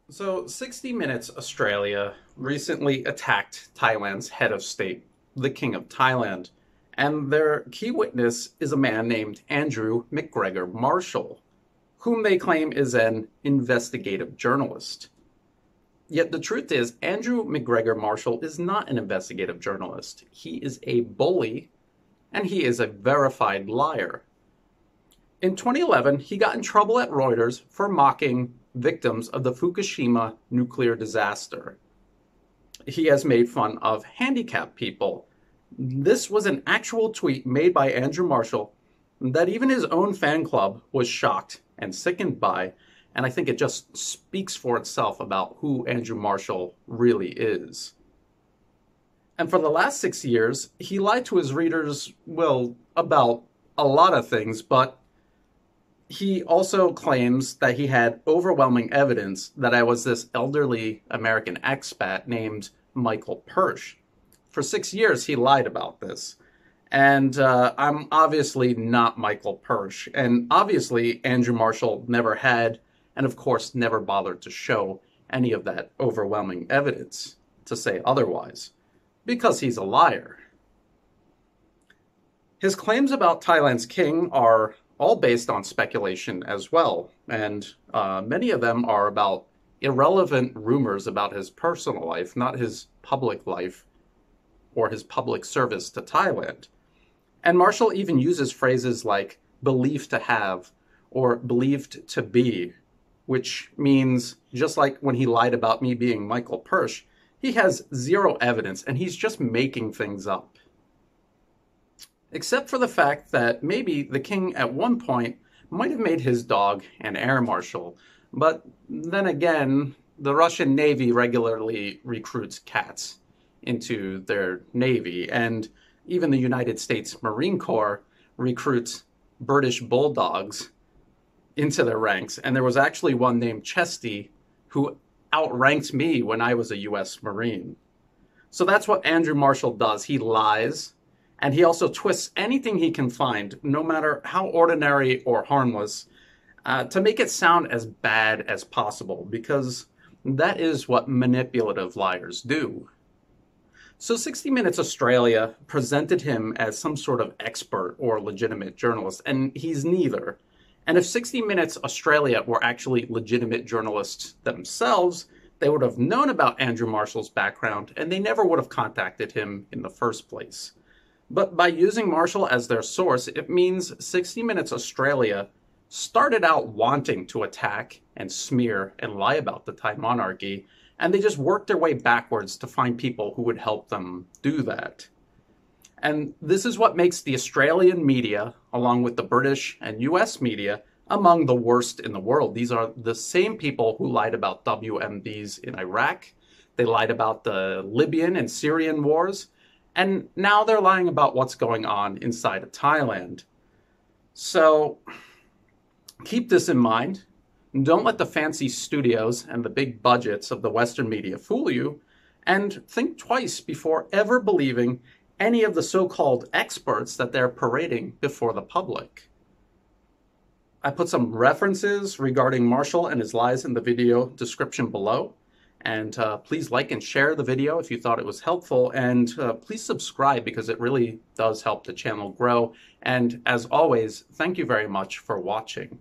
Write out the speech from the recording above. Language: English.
So, 60 Minutes Australia recently attacked Thailand's head of state, the King of Thailand, and their key witness is a man named Andrew MacGregor Marshall, whom they claim is an investigative journalist. Yet the truth is, Andrew MacGregor Marshall is not an investigative journalist. He is a bully, and he is a verified liar. In 2011, he got in trouble at Reuters for mocking victims of the Fukushima nuclear disaster. He has made fun of handicapped people. This was an actual tweet made by Andrew Marshall that even his own fan club was shocked and sickened by, and I think it just speaks for itself about who Andrew Marshall really is. And for the last 6 years, he lied to his readers, well, about a lot of things, but he also claims that he had overwhelming evidence that I was this elderly American expat named Michael Persh. For 6 years, he lied about this. And I'm obviously not Michael Persh. And obviously, Andrew Marshall never had, and of course, never bothered to show any of that overwhelming evidence to say otherwise, because he's a liar. His claims about Thailand's king are all based on speculation as well, and many of them are about irrelevant rumors about his personal life, not his public life or his public service to Thailand. And Marshall even uses phrases like believed to have or believed to be, which means, just like when he lied about me being Michael Persh, he has zero evidence and he's just making things up. Except for the fact that maybe the king at one point might have made his dog an air marshal. But then again, the Russian Navy regularly recruits cats into their navy, and even the United States Marine Corps recruits British bulldogs into their ranks. And there was actually one named Chesty who outranked me when I was a US Marine. So that's what Andrew Marshall does. He lies. And he also twists anything he can find, no matter how ordinary or harmless, to make it sound as bad as possible, because that is what manipulative liars do. So 60 Minutes Australia presented him as some sort of expert or legitimate journalist, and he's neither. And if 60 Minutes Australia were actually legitimate journalists themselves, they would have known about Andrew Marshall's background, and they never would have contacted him in the first place. But by using Marshall as their source, it means 60 Minutes Australia started out wanting to attack and smear and lie about the Thai monarchy, and they just worked their way backwards to find people who would help them do that. And this is what makes the Australian media, along with the British and US media, among the worst in the world. These are the same people who lied about WMDs in Iraq, they lied about the Libyan and Syrian wars, and now they're lying about what's going on inside of Thailand. So keep this in mind. Don't let the fancy studios and the big budgets of the Western media fool you. And think twice before ever believing any of the so-called experts that they're parading before the public. I put some references regarding Marshall and his lies in the video description below. And please like and share the video if you thought it was helpful. And please subscribe because it really does help the channel grow. And as always, thank you very much for watching.